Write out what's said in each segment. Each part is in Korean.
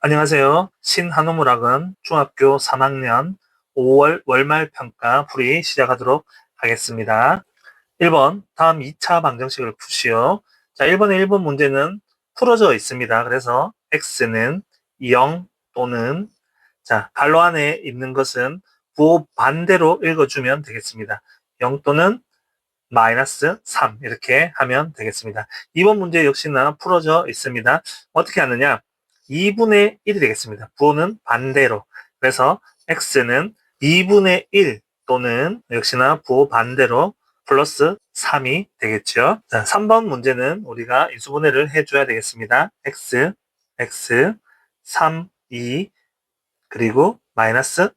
안녕하세요. 신한우물학은 중학교 3학년 5월 월말 평가 풀이 시작하도록 하겠습니다. 1번, 다음 2차 방정식을 푸시오. 자, 1번의 1번 문제는 풀어져 있습니다. 그래서 x는 0 또는 자, 괄호 안에 있는 것은 부호 반대로 읽어주면 되겠습니다. 0 또는 마이너스 3 이렇게 하면 되겠습니다. 2번 문제 역시나 풀어져 있습니다. 어떻게 하느냐? 2분의 1이 되겠습니다. 부호는 반대로. 그래서 x는 2분의 1 또는 역시나 부호 반대로 플러스 3이 되겠죠. 자, 3번 문제는 우리가 인수분해를 해줘야 되겠습니다. x, 3, 2, 그리고 마이너스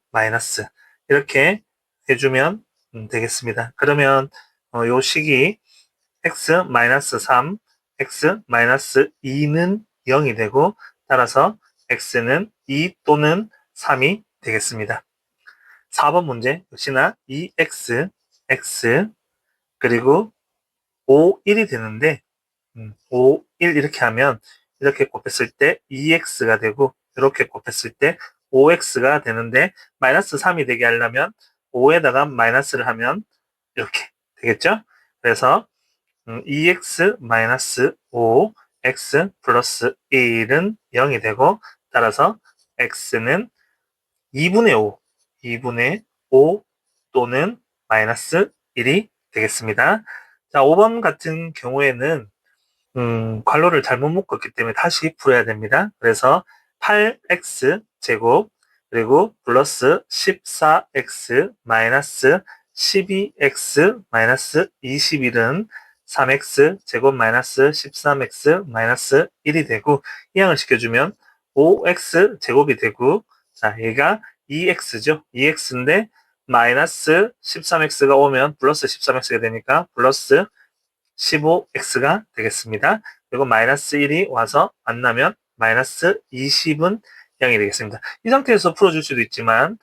이렇게 해주면 되겠습니다. 그러면 요 식이 x-3, x-2는 0이 되고 따라서 x는 2 또는 3이 되겠습니다. 4번 문제 역시나 2x, x 그리고 5, 1이 되는데 5, 1 이렇게 하면 이렇게 곱했을 때 2x가 되고 이렇게 곱했을 때 5x가 되는데 마이너스 3이 되게 하려면 5에다가 마이너스를 하면 이렇게 되겠죠? 그래서 2x 마이너스 5, x 플러스 1은 0이 되고 따라서 x는 2분의 5, 2분의 5 또는 마이너스 1이 되겠습니다. 자, 5번 같은 경우에는 괄호를 잘못 묶었기 때문에 다시 풀어야 됩니다. 그래서 8x 제곱 그리고 플러스 14x 마이너스 12x 마이너스 21은 3x 제곱 마이너스 13x 마이너스 1이 되고 이항을 시켜주면 5x 제곱이 되고 자 얘가 2x죠. 2x인데 마이너스 13x가 오면 플러스 13x가 되니까 플러스 15x가 되겠습니다. 그리고 마이너스 1이 와서 만나면 마이너스 20은 0이 되겠습니다. 이 상태에서 풀어줄 수도 있지만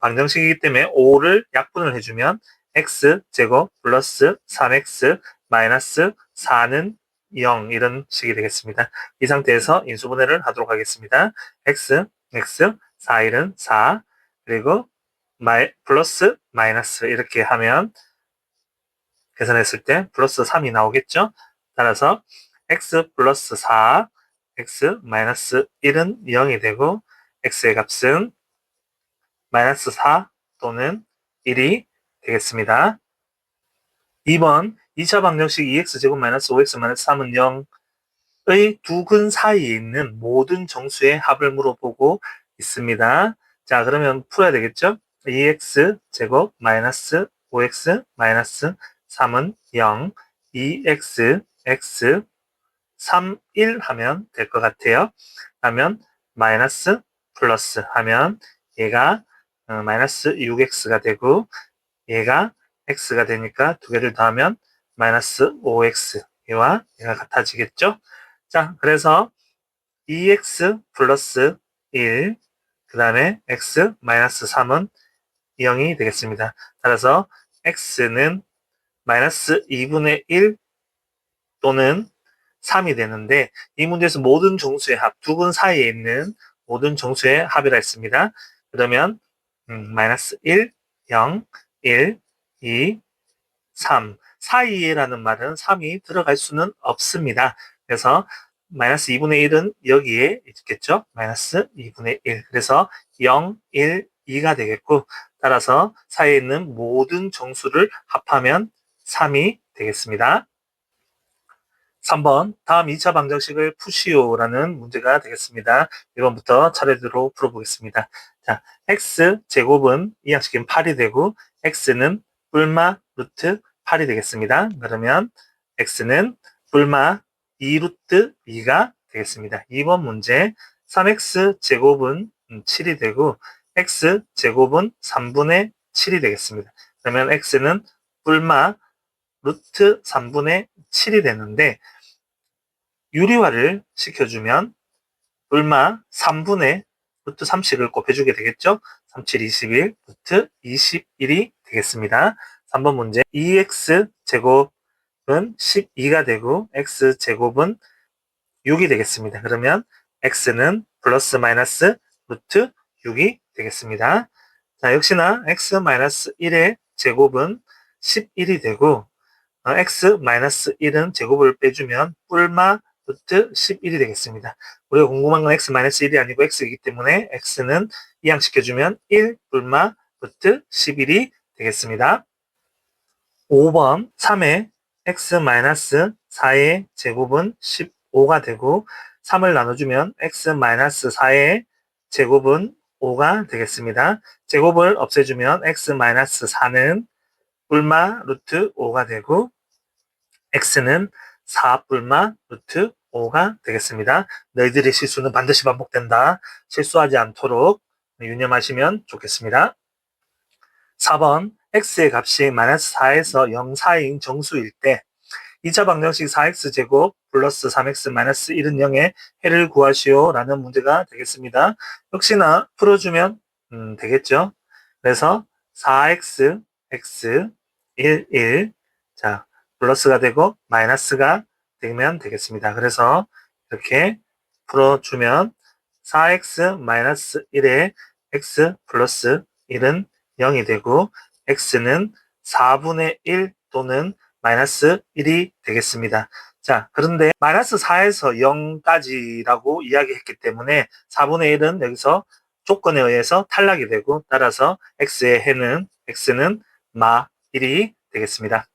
방정식이기 때문에 5를 약분을 해주면 x제곱 플러스 3x 마이너스 4는 0 이런 식이 되겠습니다. 이 상태에서 인수분해를 하도록 하겠습니다. x, 4, 1은 4 그리고 플러스 마이너스 이렇게 하면 계산했을 때 플러스 3이 나오겠죠? 따라서 x 플러스 4, x 마이너스 1은 0이 되고 x의 값은 마이너스 4 또는 1이 되겠습니다. 2번 2차 방정식 2x제곱 마이너스 5x 마이너스 3은 0의 두 근 사이에 있는 모든 정수의 합을 물어보고 있습니다. 자 그러면 풀어야 되겠죠? 2x제곱 마이너스 5x 마이너스 3은 0, 2x, x, 3, 1 하면 될 것 같아요. 하면 마이너스 플러스 하면 얘가 마이너스 6x가 되고 얘가 x가 되니까 두 개를 더하면 마이너스 5x 얘와 얘가 같아지겠죠? 자 그래서 2x 플러스 1 그 다음에 x 마이너스 3은 0이 되겠습니다. 따라서 x는 마이너스 2분의 1 또는 3이 되는데 이 문제에서 모든 정수의 합, 두 근 사이에 있는 모든 정수의 합이라 했습니다. 그러면 마이너스 1, 0, 1, 2, 3 사이에라는 말은 3이 들어갈 수는 없습니다. 그래서 마이너스 2분의 1은 여기에 있겠죠. 마이너스 2분의 1 그래서 0, 1, 2가 되겠고 따라서 사이에 있는 모든 정수를 합하면 3이 되겠습니다. 3번 다음 2차 방정식을 푸시오라는 문제가 되겠습니다. 1번부터 차례대로 풀어보겠습니다. 자, x제곱은 이항시키면 8이 되고 x는 뿔마 루트 8이 되겠습니다. 그러면 x는 뿔마 2 루트 2가 되겠습니다. 2번 문제 3x제곱은 7이 되고 x제곱은 3분의 7이 되겠습니다. 그러면 x는 뿔마 루트 3분의 7이 되는데 유리화를 시켜주면 얼마 3분의 루트 3씩을 곱해주게 되겠죠? 3, 7, 21, 루트 21이 되겠습니다. 3번 문제 2x제곱은 12가 되고 x제곱은 6이 되겠습니다. 그러면 x는 플러스 마이너스 루트 6이 되겠습니다. 자, 역시나 x 마이너스 1의 제곱은 11이 되고 x 마이너스 1은 제곱을 빼주면 뿔마 루트 11이 되겠습니다. 우리가 궁금한 건 x 마이너스 1이 아니고 x이기 때문에 x는 이항시켜주면 1 뿔마 루트 11이 되겠습니다. 5번 3의 x 마이너스 4의 제곱은 15가 되고 3을 나눠주면 x 마이너스 4의 제곱은 5가 되겠습니다. 제곱을 없애주면 x 마이너스 4는 뿔마 루트 5가 되고 x는 4 뿔마 루트 5가 되겠습니다. 너희들의 실수는 반드시 반복된다. 실수하지 않도록 유념하시면 좋겠습니다. 4번 x의 값이 마이너스 4에서 0 사이인 정수일 때 2차 방정식 4x제곱 플러스 3x 마이너스 1은 0의 해를 구하시오 라는 문제가 되겠습니다. 역시나 풀어주면 되겠죠. 그래서 4x x 1 자 플러스가 되고 마이너스가 되면 되겠습니다. 그래서 이렇게 풀어주면 4x 마이너스 1의 x 플러스 1은 0이 되고 x는 4분의 1 또는 마이너스 1이 되겠습니다. 자, 그런데 마이너스 4에서 0까지라고 이야기했기 때문에 4분의 1은 여기서 조건에 의해서 탈락이 되고 따라서 x의 해는 x는 마 1이 되겠습니다.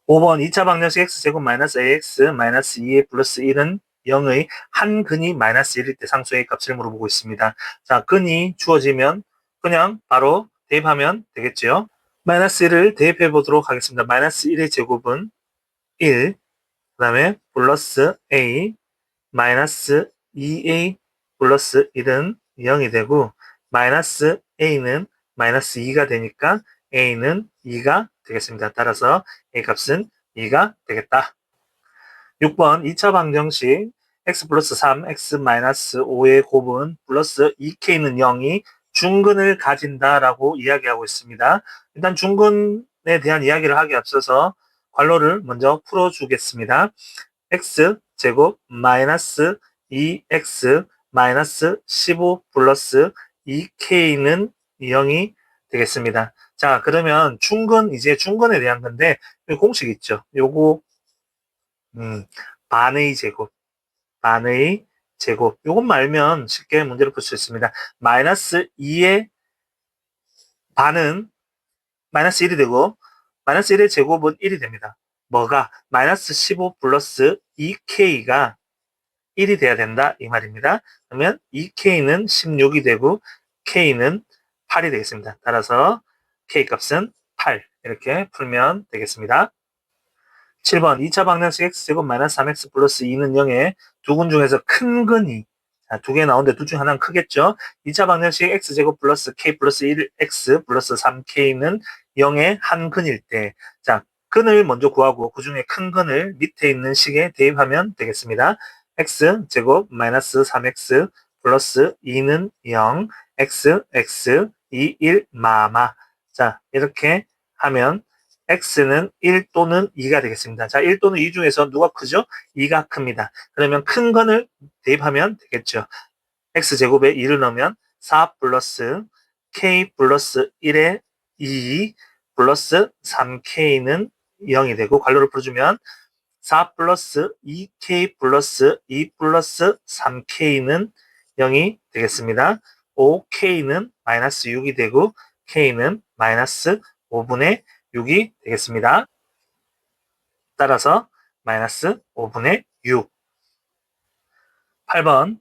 5번 2차 방정식 x제곱 마이너스 ax 마이너스 2a 플러스 1은 0의 한 근이 마이너스 1일 때 상수의 값을 물어보고 있습니다. 자, 근이 주어지면 그냥 바로 대입하면 되겠죠. 마이너스 1을 대입해 보도록 하겠습니다. 마이너스 1의 제곱은 1, 그 다음에 플러스 a, 마이너스 2a 플러스 1은 0이 되고 마이너스 a는 마이너스 2가 되니까 a는 2가 되겠습니다. 따라서 a 값은 2가 되겠다. 6번 2차 방정식 x 플러스 3, x 마이너스 5의 곱은 플러스 2k는 0이 중근을 가진다라고 이야기하고 있습니다. 일단 중근에 대한 이야기를 하기 앞서서 괄호를 먼저 풀어주겠습니다. x 제곱 마이너스 2x 마이너스 15 플러스 2k는 0이 되겠습니다. 자, 그러면 이제 중근에 대한 건데 공식 있죠. 요거 반의 제곱 요것만 알면 쉽게 문제를 풀 수 있습니다. 마이너스 2의 반은 마이너스 1이 되고 마이너스 1의 제곱은 1이 됩니다. 뭐가? 마이너스 15 플러스 2k가 1이 돼야 된다 이 말입니다. 그러면 2k는 16이 되고 k는 8이 되겠습니다. 따라서 k 값은 8 이렇게 풀면 되겠습니다. 7번 2차 방정식 x제곱 마이너스 3x 플러스 2는 0의 두 근 중에서 큰 근이 두 개 나오는데 둘 중 하나는 크겠죠. 2차 방정식 x제곱 플러스 k 플러스 1x 플러스 3k는 0의 한 근일 때 자, 근을 먼저 구하고 그 중에 큰 근을 밑에 있는 식에 대입하면 되겠습니다. x제곱 마이너스 3x 플러스 2는 0 x 2 1 마마 자 이렇게 하면 x는 1 또는 2가 되겠습니다. 자, 1 또는 2 중에서 누가 크죠? 2가 큽니다. 그러면 큰 거를 대입하면 되겠죠. x제곱에 2를 넣으면 4 플러스 k 플러스 1에 2 플러스 3k는 0이 되고 괄호를 풀어주면 4 플러스 2k 플러스 2 플러스 3k는 0이 되겠습니다. 5k는 마이너스 6이 되고 k는 마이너스 5분의 6이 되겠습니다. 따라서 마이너스 5분의 6. 8번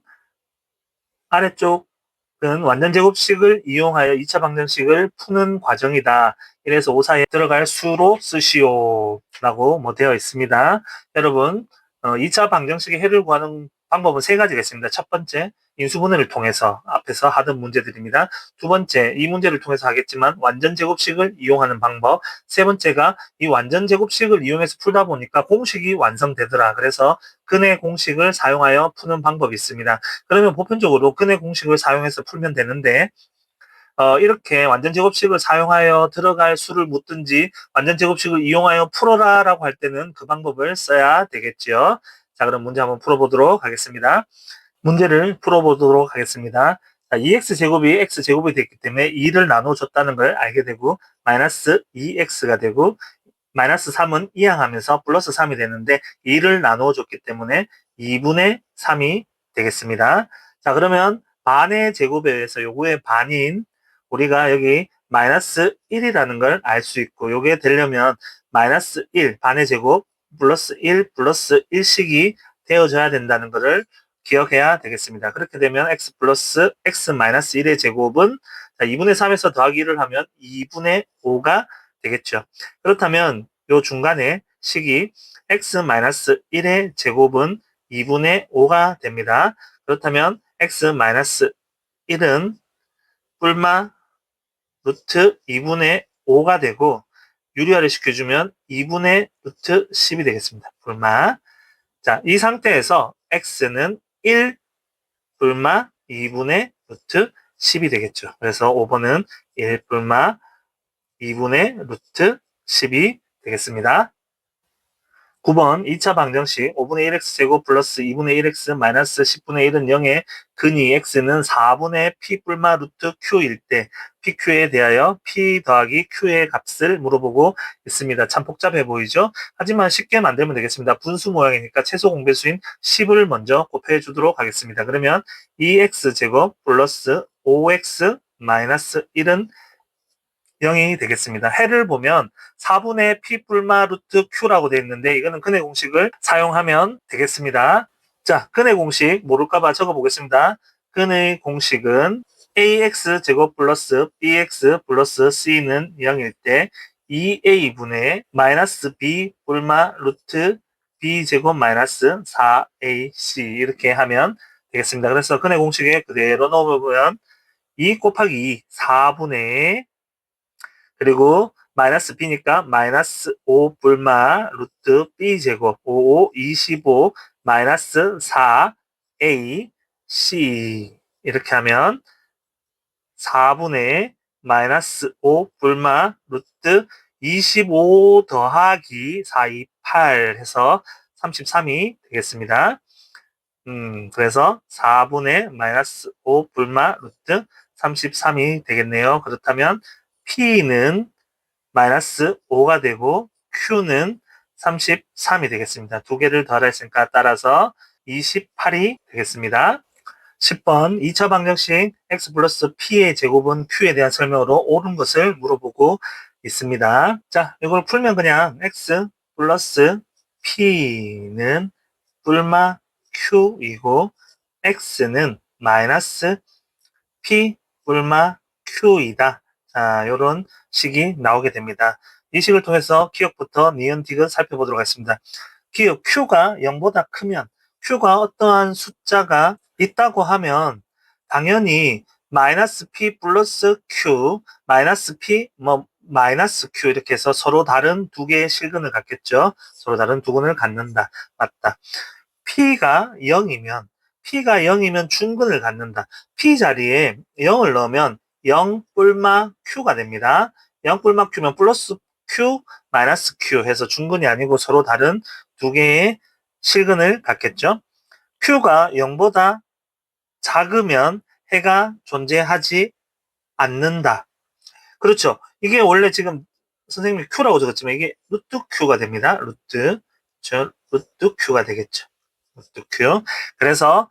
아래쪽은 완전제곱식을 이용하여 2차 방정식을 푸는 과정이다. 이래서 오사에 들어갈 수로 쓰시오 라고 되어 있습니다. 여러분 2차 방정식의 해를 구하는 방법은 세 가지가 있습니다. 첫 번째 인수분해를 통해서 앞에서 하던 문제들입니다. 두 번째 이 문제를 통해서 하겠지만 완전제곱식을 이용하는 방법. 세 번째가 이 완전제곱식을 이용해서 풀다 보니까 공식이 완성되더라. 그래서 근의 공식을 사용하여 푸는 방법이 있습니다. 그러면 보편적으로 근의 공식을 사용해서 풀면 되는데 이렇게 완전제곱식을 사용하여 들어갈 수를 묻든지 완전제곱식을 이용하여 풀어라 라고 할 때는 그 방법을 써야 되겠죠. 자, 그럼 문제 한번 풀어보도록 하겠습니다. 문제를 풀어보도록 하겠습니다. 자, 2x제곱이 x제곱이 됐기 때문에 2를 나눠줬다는 걸 알게 되고 마이너스 2x가 되고 마이너스 3은 이항하면서 플러스 3이 되는데 2를 나누어줬기 때문에 2분의 3이 되겠습니다. 자, 그러면 반의 제곱에 의해서 요거의 반인 우리가 여기 마이너스 1이라는 걸 알 수 있고 요게 되려면 마이너스 1 반의 제곱 플러스 1 플러스 1씩이 되어져야 된다는 것을 기억해야 되겠습니다. 그렇게 되면 x 플러스 x 마이너스 1의 제곱은 2분의 3에서 더하기 1을 하면 2분의 5가 되겠죠. 그렇다면 요 중간에 식이 x-1의 제곱은 2분의 5가 됩니다. 그렇다면 x-1은 뿔마 루트 2분의 5가 되고 유리화를 시켜주면 2분의 루트 10이 되겠습니다. 뿔마. 자, 이 상태에서 x는 1 뿔마 2분의 루트 10이 되겠죠. 그래서 5번은 1 뿔마 2분의 루트 10이 되겠습니다. 9번 2차 방정식 5분의 1x제곱 플러스 2분의 1x 마이너스 10분의 1은 0에 근이 x는 4분의 p 뿔마 루트 q일 때 pq에 대하여 p 더하기 q의 값을 물어보고 있습니다. 참 복잡해 보이죠? 하지만 쉽게 만들면 되겠습니다. 분수 모양이니까 최소 공배수인 10을 먼저 곱해 주도록 하겠습니다. 그러면 2x제곱 플러스 5x 마이너스 1은 0이 되겠습니다. 해를 보면 4분의 p 뿔마 루트 q라고 되어 있는데 이거는 근의 공식을 사용하면 되겠습니다. 자, 근의 공식 모를까봐 적어보겠습니다. 근의 공식은 ax 제곱 플러스 bx 플러스 c는 0일 때 2a분의 마이너스 b 뿔마 루트 b 제곱 마이너스 4ac 이렇게 하면 되겠습니다. 그래서 근의 공식에 그대로 넣어보면 2 곱하기 2 4분의 그리고 마이너스 b니까 마이너스 5 뿔마 루트 b 제곱 5, 25 마이너스 4 a c 이렇게 하면 4분의 마이너스 5 뿔마 루트 25 더하기 4, 2, 8 해서 33이 되겠습니다. 그래서 4분의 마이너스 5 뿔마 루트 33이 되겠네요. 그렇다면 P는 마이너스 5가 되고 Q는 33이 되겠습니다. 두 개를 더했으니까 따라서 28이 되겠습니다. 10번 2차 방정식 x 플러스 p의 제곱은 q에 대한 설명으로 옳은 것을 물어보고 있습니다. 자, 이걸 풀면 그냥 x 플러스 p는 뿔마 q이고 x는 마이너스 p 뿔마 q이다. 자, 이런 식이 나오게 됩니다. 이 식을 통해서 기억부터 니은 디귿 살펴보도록 하겠습니다. 기억 q가 0보다 크면 q가 어떠한 숫자가 있다고 하면 당연히 마이너스 p 플러스 q 마이너스 p 마이너스 q 이렇게 해서 서로 다른 두 개의 실근을 갖겠죠. 서로 다른 두 근을 갖는다. 맞다. P가 0이면 중근을 갖는다. P 자리에 0을 넣으면 0 뿔마 Q가 됩니다. 0 뿔마 Q면 플러스 Q 마이너스 Q 해서 중근이 아니고 서로 다른 두 개의 실근을 갖겠죠. Q가 0보다 작으면 해가 존재하지 않는다. 그렇죠. 이게 원래 지금 선생님이 Q라고 적었지만 이게 루트 Q가 됩니다. 루트 Q가 되겠죠. 루트 Q. 그래서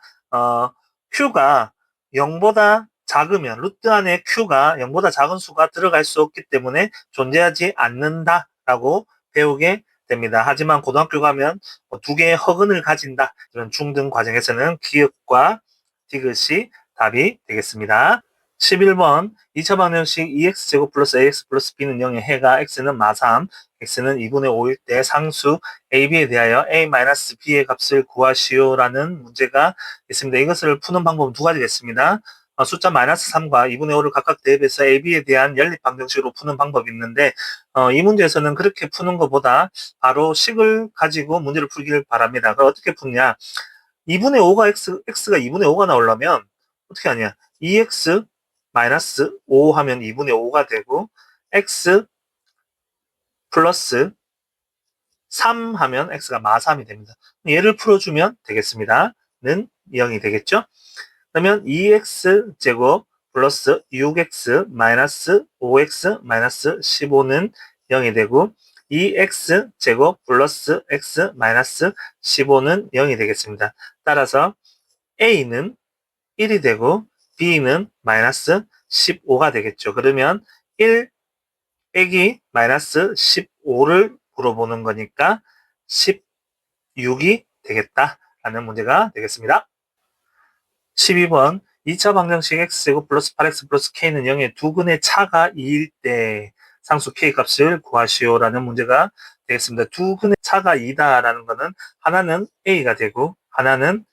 Q가 0보다 작으면 루트 안에 Q가 0보다 작은 수가 들어갈 수 없기 때문에 존재하지 않는다라고 배우게 됩니다. 하지만 고등학교 가면 두 개의 허근을 가진다. 이런 중등 과정에서는 기억과 디귿이 답이 되겠습니다. 11번 2차 방정식 2x제곱 플러스 ax 플러스 b는 0의 해가 x는 마삼, x는 2분의 5일 때 상수 ab에 대하여 a-b의 값을 구하시오라는 문제가 있습니다. 이것을 푸는 방법은 두 가지가 있습니다. 숫자 마이너스 3과 2분의 5를 각각 대입해서 ab에 대한 연립 방정식으로 푸는 방법이 있는데 이 문제에서는 그렇게 푸는 것보다 바로 식을 가지고 문제를 풀기를 바랍니다. 그럼 어떻게 푸냐? 2분의 5가 x가 2분의 5가 나오려면 어떻게 하냐? 2x 마이너스 5 하면 2분의 5가 되고 x 플러스 3 하면 x가 마3이 됩니다. 얘를 풀어주면 되겠습니다. 는 0이 되겠죠? 그러면 2x 제곱 플러스 6x 마이너스 5x 마이너스 15는 0이 되고 2x제곱 플러스 x 마이너스 15는 0이 되겠습니다. 따라서 a는 1이 되고 b는 마이너스 15가 되겠죠. 그러면 1 빼기 마이너스 15를 물어보는 거니까 16이 되겠다라는 문제가 되겠습니다. 12번 2차 방정식 x제곱 플러스 8x 플러스 k는 0의 두 근의 차가 2일 때 상수 k 값을 구하시오라는 문제가 되겠습니다. 두 근의 차가 2다라는 것은 하나는 a가 되고 하나는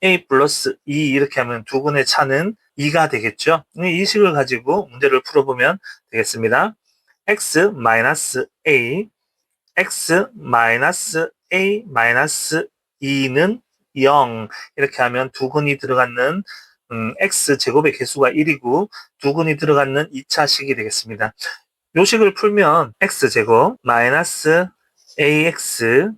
a 플러스 2 이렇게 하면 두 근의 차는 2가 되겠죠. 이 식을 가지고 문제를 풀어보면 되겠습니다. x 마이너스 a x 마이너스 a 마이너스 2는 0 이렇게 하면 두 근이 들어가는 x제곱의 개수가 1이고 두 근이 들어가는 2차식이 되겠습니다. 요 식을 풀면 x제곱 마이너스 ax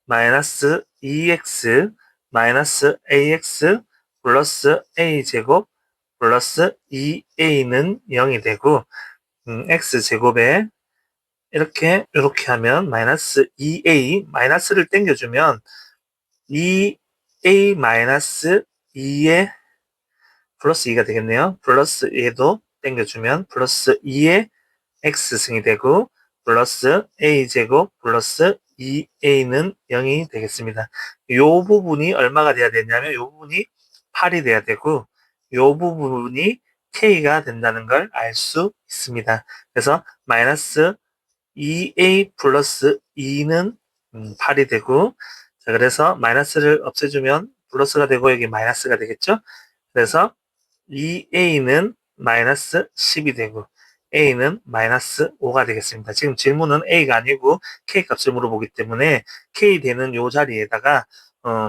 마이너스 2x 마이너스 ax 플러스 a제곱 플러스 2a는 0이 되고 x제곱에 이렇게 하면 마이너스 2a 마이너스를 땡겨주면 2a 마이너스 2에 플러스 2가 되겠네요. 플러스 2도 땡겨주면 플러스 2의 x승이 되고 플러스 a제곱 플러스 2a는 0이 되겠습니다. 이 부분이 얼마가 돼야 되냐면 이 부분이 8이 돼야 되고 이 부분이 k가 된다는 걸 알 수 있습니다. 그래서 마이너스 2a 플러스 2는 8이 되고 자 그래서 마이너스를 없애주면 플러스가 되고 여기 마이너스가 되겠죠. 그래서 2a는 마이너스 10이 되고 a는 마이너스 5가 되겠습니다. 지금 질문은 a가 아니고 k 값을 물어보기 때문에 k 되는 요 자리에다가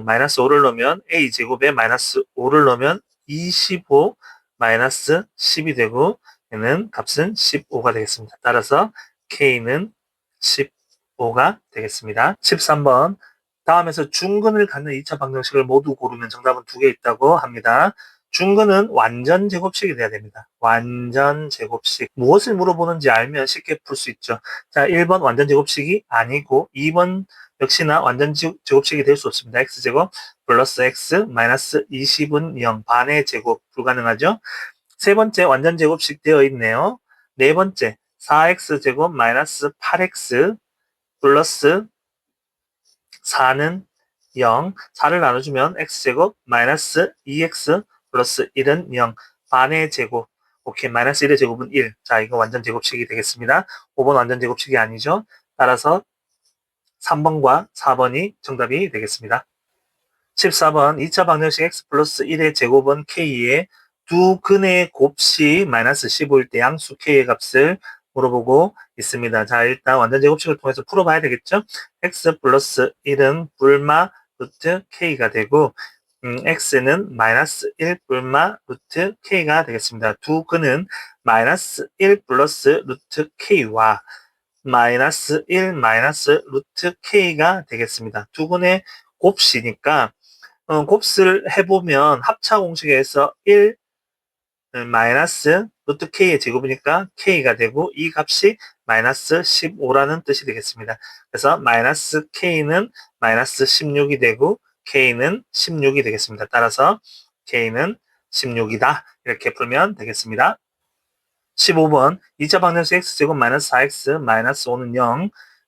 마이너스 5를 넣으면 a제곱에 마이너스 5를 넣으면 25 마이너스 10이 되고 얘는 값은 15가 되겠습니다. 따라서 k는 15가 되겠습니다. 13번 다음에서 중근을 갖는 2차 방정식을 모두 고르면 정답은 두 개 있다고 합니다. 중근은 완전 제곱식이 돼야 됩니다. 완전 제곱식. 무엇을 물어보는지 알면 쉽게 풀 수 있죠. 자, 1번 완전 제곱식이 아니고 2번 역시나 완전 제곱식이 될 수 없습니다. x제곱 플러스 x 마이너스 20은 0 반의 제곱 불가능하죠. 세 번째 완전 제곱식 되어 있네요. 네 번째 4x제곱 마이너스 8x 플러스 4는 0, 4를 나눠주면 x제곱 마이너스 2x 플러스 1은 0, 반의 제곱, 오케이, 마이너스 1의 제곱은 1. 자, 이거 완전 제곱식이 되겠습니다. 5번 완전 제곱식이 아니죠. 따라서 3번과 4번이 정답이 되겠습니다. 14번 2차 방정식 x 플러스 1의 제곱은 k의 두 근의 곱식 마이너스 15일 때 양수 k의 값을 물어보고 있습니다. 자, 일단 완전 제곱식을 통해서 풀어봐야 되겠죠? x 플러스 1은 불마 루트 k가 되고 x는 마이너스 1 불마 루트 k가 되겠습니다. 두 근은 마이너스 1 플러스 루트 k와 마이너스 1 마이너스 루트 k가 되겠습니다. 두 근의 곱식이니까 곱슬 해보면 합차 공식에서 1 마이너스 루트 k의 제곱이니까 k가 되고 이 값이 마이너스 15라는 뜻이 되겠습니다. 그래서 마이너스 k는 마이너스 16이 되고 k는 16이 되겠습니다. 따라서 k는 16이다. 이렇게 풀면 되겠습니다. 15번 2차 방정식 x제곱 마이너스 4x 마이너스 5는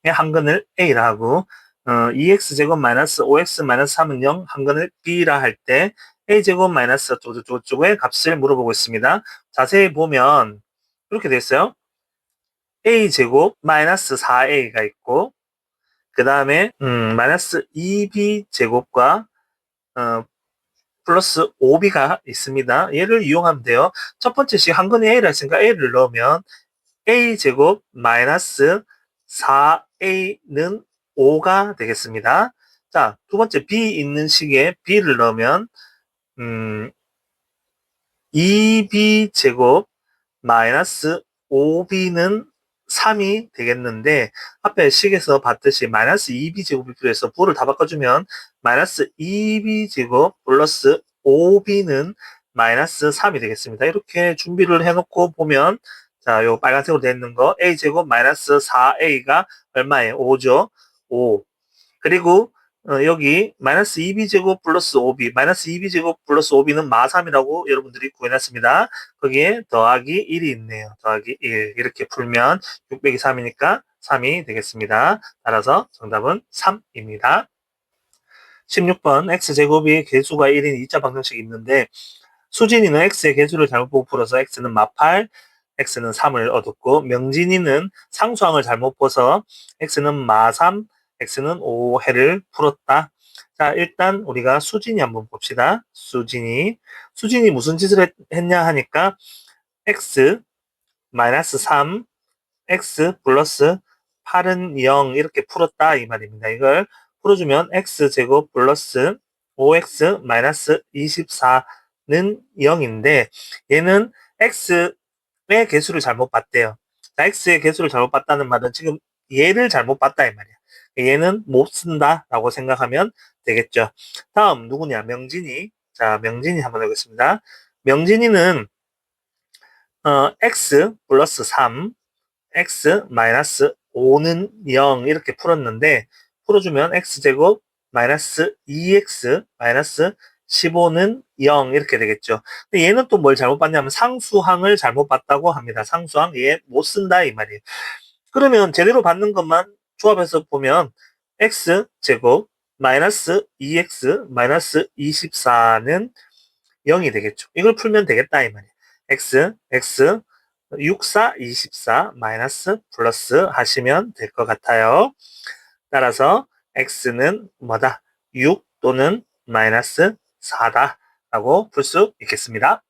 0의 한근을 a라 하고 2x제곱 마이너스 5x 마이너스 3은 0 한근을 b라 할 때 a제곱 마이너스 쪽의 값을 물어보고 있습니다. 자세히 보면 이렇게 돼 있어요. a제곱 마이너스 4a가 있고 그 다음에 마이너스 2b제곱과 플러스 5b가 있습니다. 얘를 이용하면 돼요. 첫 번째 식 한근이 a라 했으니까 a를 넣으면 a제곱 마이너스 4a는 5가 되겠습니다. 자, 두 번째 b 있는 식에 b를 넣으면 2b 제곱 마이너스 5b는 3이 되겠는데 앞에 식에서 봤듯이 마이너스 2b제곱이 필요해서 부를 다 바꿔주면 마이너스 2b제곱 플러스 5b는 마이너스 3이 되겠습니다. 이렇게 준비를 해놓고 보면 자, 요 빨간색으로 되어 있는 거 a제곱 마이너스 4a가 얼마예요? 5죠. 5. 그리고 여기 마이너스 2b제곱 플러스 5b 마이너스 2b제곱 플러스 5b는 마3이라고 여러분들이 구해놨습니다. 거기에 더하기 1이 있네요. 더하기 1 이렇게 풀면 6 0이 3이니까 3이 되겠습니다. 따라서 정답은 3입니다. 16번 x제곱이 개수가 1인 2차 방정식이 있는데 수진이는 x의 개수를 잘못 보고 풀어서 x는 마8 x는 3을 얻었고 명진이는 상수항을 잘못 봐서 x는 마3 x는 5해를 풀었다. 자, 일단 우리가 수진이 한번 봅시다. 수진이 무슨 짓을 했냐 하니까 x 마이너스 3 x 플러스 8은 0 이렇게 풀었다 이 말입니다. 이걸 풀어주면 x제곱 플러스 5x 마이너스 24는 0인데 얘는 x의 개수를 잘못 봤대요. 자, x의 개수를 잘못 봤다는 말은 지금 얘를 잘못 봤다 이 말이야. 얘는 못 쓴다 라고 생각하면 되겠죠. 다음 누구냐? 명진이. 자, 명진이 한번 해보겠습니다. 명진이는 x 플러스 3 x 마이너스 5는 0 이렇게 풀었는데 풀어주면 x제곱 마이너스 2x 마이너스 15는 0 이렇게 되겠죠. 근데 얘는 또 뭘 잘못 봤냐면 상수항을 잘못 봤다고 합니다. 상수항 얘 못 쓴다 이 말이에요. 그러면 제대로 받는 것만 조합해서 보면 x제곱 마이너스 2x 마이너스 24는 0이 되겠죠. 이걸 풀면 되겠다 이 말이에요. x 6, 4, 24 마이너스 플러스 하시면 될 것 같아요. 따라서 x는 뭐다? 6 또는 마이너스 4다 라고 풀 수 있겠습니다.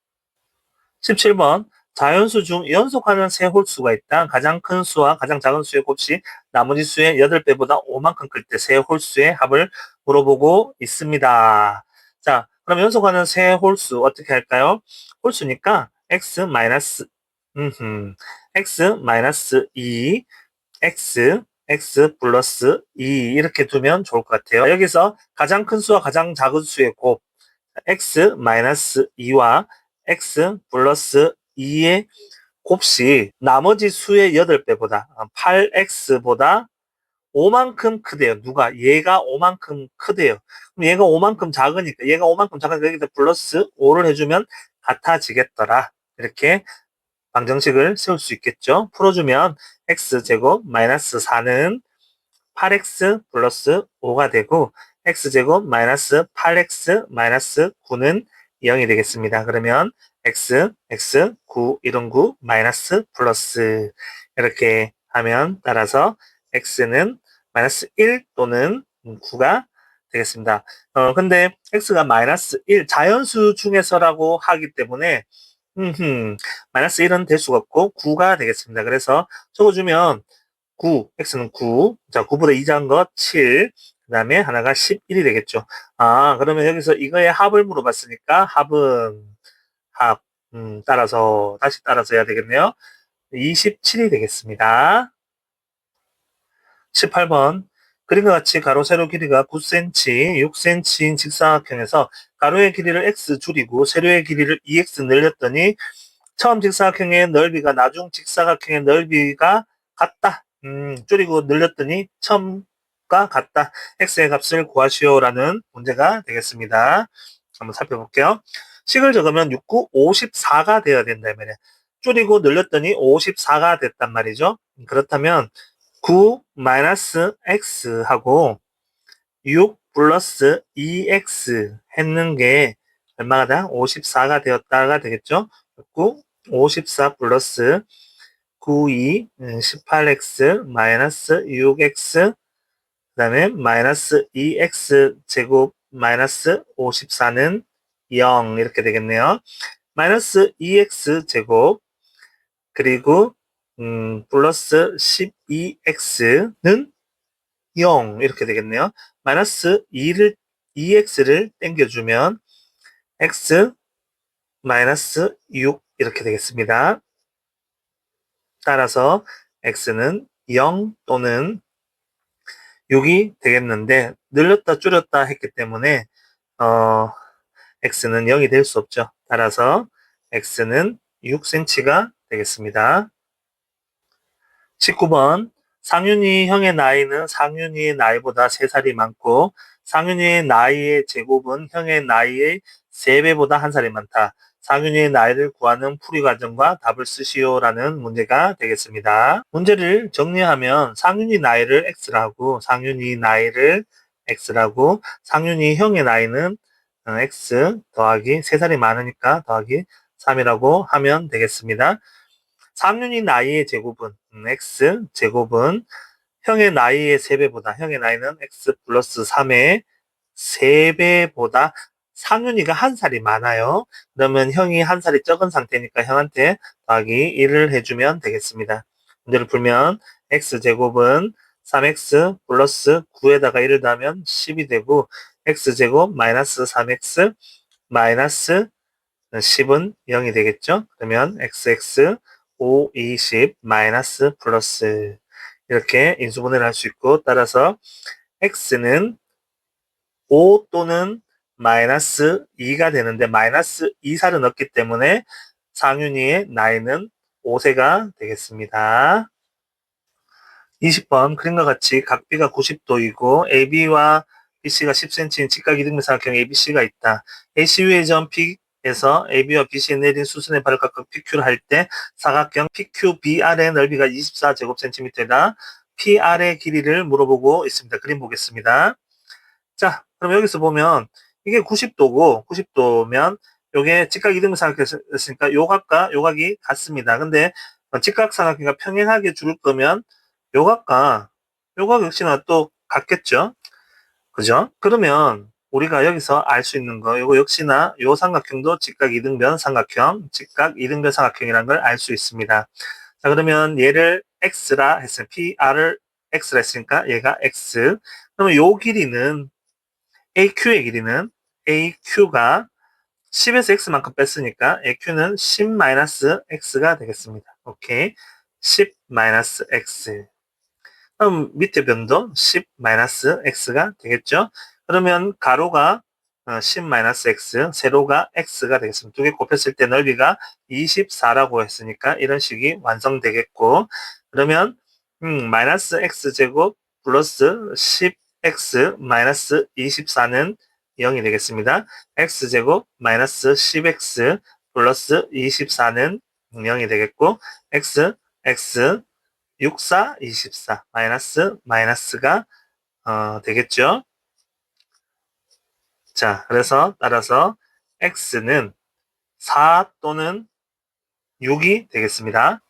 17번 자연수 중 연속하는 세 홀수가 있다. 가장 큰 수와 가장 작은 수의 곱이 나머지 수의 8배보다 5만큼 클 때 세 홀수의 합을 물어보고 있습니다. 자, 그럼 연속하는 세 홀수 어떻게 할까요? 홀수니까 x 마이너스 x 마이너스 2 x 플러스 2 이렇게 두면 좋을 것 같아요. 여기서 가장 큰 수와 가장 작은 수의 곱 x 마이너스 2와 x 플러스 2의 곱이 나머지 수의 8배보다 8x보다 5만큼 크대요. 누가? 얘가 5만큼 크대요. 그럼 얘가 5만큼 작으니까 얘가 5만큼 작으니까 여기다 플러스 5를 해주면 같아지겠더라. 이렇게 방정식을 세울 수 있겠죠. 풀어주면 x제곱 마이너스 4는 8x 플러스 5가 되고 x제곱 마이너스 8x 마이너스 9는 0이 되겠습니다. 그러면 x 9 이런 9 마이너스 플러스 이렇게 하면 따라서 x는 마이너스 1 또는 9가 되겠습니다. 근데 x가 마이너스 1 자연수 중에서라고 하기 때문에 마이너스 1은 될 수가 없고 9가 되겠습니다. 그래서 적어주면 9, x는 9, 자 9보다 2 작은 거 7, 그 다음에 하나가 11이 되겠죠. 아, 그러면 여기서 이거의 합을 물어봤으니까 합은 합, 다시 따라서 해야 되겠네요. 27이 되겠습니다. 18번 그림과 같이 가로 세로 길이가 9cm, 6cm인 직사각형에서 가로의 길이를 x 줄이고 세로의 길이를 2x 늘렸더니 처음 직사각형의 넓이가 나중 직사각형의 넓이가 같다. 줄이고 늘렸더니 처음과 같다. x의 값을 구하시오라는 문제가 되겠습니다. 한번 살펴볼게요. 식을 적으면 6, 9, 54가 되어야 된다 말이야. 줄이고 늘렸더니 54가 됐단 말이죠. 그렇다면 9 마이너스 x하고 6 플러스 2x 했는 게 얼마가 다? 54가 되었다가 되겠죠? 9, 54 플러스 9, 2, 18x 마이너스 6x 그 다음에 마이너스 2x 제곱 마이너스 54는 0 이렇게 되겠네요. 마이너스 2x 제곱 그리고 플러스 12x는 0 이렇게 되겠네요. 마이너스 2x를 땡겨주면 x 마이너스 6 이렇게 되겠습니다. 따라서 x는 0 또는 6이 되겠는데 늘렸다 줄였다 했기 때문에 x는 0이 될 수 없죠. 따라서 x는 6cm가 되겠습니다. 19번 상윤이 형의 나이는 상윤이의 나이보다 3살이 많고 상윤이의 나이의 제곱은 형의 나이의 3배보다 1살이 많다. 상윤이의 나이를 구하는 풀이 과정과 답을 쓰시오라는 문제가 되겠습니다. 문제를 정리하면 상윤이 나이를 x라고 상윤이 나이를 x라고 상윤이 형의 나이는 x 더하기 3살이 많으니까 더하기 3이라고 하면 되겠습니다. 상윤이 나이의 제곱은 x 제곱은 형의 나이의 3배보다 형의 나이는 x 플러스 3의 3배보다 상윤이가 1살이 많아요. 그러면 형이 1살이 적은 상태니까 형한테 더하기 1을 해주면 되겠습니다. 문제를 풀면 x 제곱은 3x 플러스 9에다가 1을 더하면 10이 되고 x 제곱 마이너스 3x 마이너스 10은 0이 되겠죠. 그러면 xx 5, 20, 마이너스, 플러스 이렇게 인수분해를 할 수 있고 따라서 x는 5 또는 마이너스 2가 되는데 마이너스 2살은 없기 때문에 상윤이의 나이는 5세가 되겠습니다. 20번 그림과 같이 각 B가 90도이고 AB와 BC가 10cm인 직각 이등변삼각형 ABC가 있다. AC 위의 점 P 에서 AB와 BC에 내린 수선의 발을 각각 PQ를 할 때 사각형 PQBR의 넓이가 24제곱센티미터이다. PR의 길이를 물어보고 있습니다. 그림 보겠습니다. 자, 그럼 여기서 보면 이게 90도고 90도면 요게 직각 이등변삼각형이었으니까 요 각과 요 각이 같습니다. 근데 직각삼각형과 평행하게 줄 거면 요 각과 요 각 역시나 또 같겠죠. 그죠? 그러면 우리가 여기서 알 수 있는 거, 이거 역시나 요 삼각형도 직각 이등변 삼각형, 직각 이등변 삼각형이라는 걸 알 수 있습니다. 자, 그러면 얘를 x라 했으면 PR을 x라 했으니까 얘가 x. 그러면 요 길이는 AQ의 길이는 AQ가 10에서 x만큼 뺐으니까 AQ는 10-x가 되겠습니다. 오케이. 10-x. 그럼 밑에 변도 10-x가 되겠죠. 그러면 가로가 10-x, 세로가 x가 되겠습니다. 두 개 곱했을 때 넓이가 24라고 했으니까 이런 식이 완성되겠고 그러면 마이너스 x제곱 플러스 10x 마이너스 24는 0이 되겠습니다. x제곱 마이너스 10x 플러스 24는 0이 되겠고 x 64, 24 마이너스가 되겠죠. 자, 그래서 따라서 x는 4 또는 6이 되겠습니다.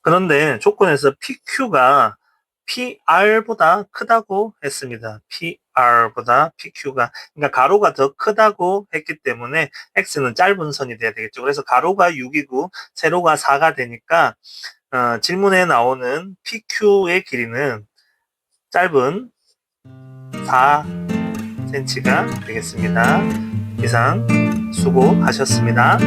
그런데 조건에서 PQ가 PR보다 크다고 했습니다. PR보다 PQ가 그러니까 가로가 더 크다고 했기 때문에 x는 짧은 선이 돼야 되겠죠. 그래서 가로가 6이고 세로가 4가 되니까 질문에 나오는 PQ의 길이는 짧은 4cm가 되겠습니다. 이상 수고하셨습니다.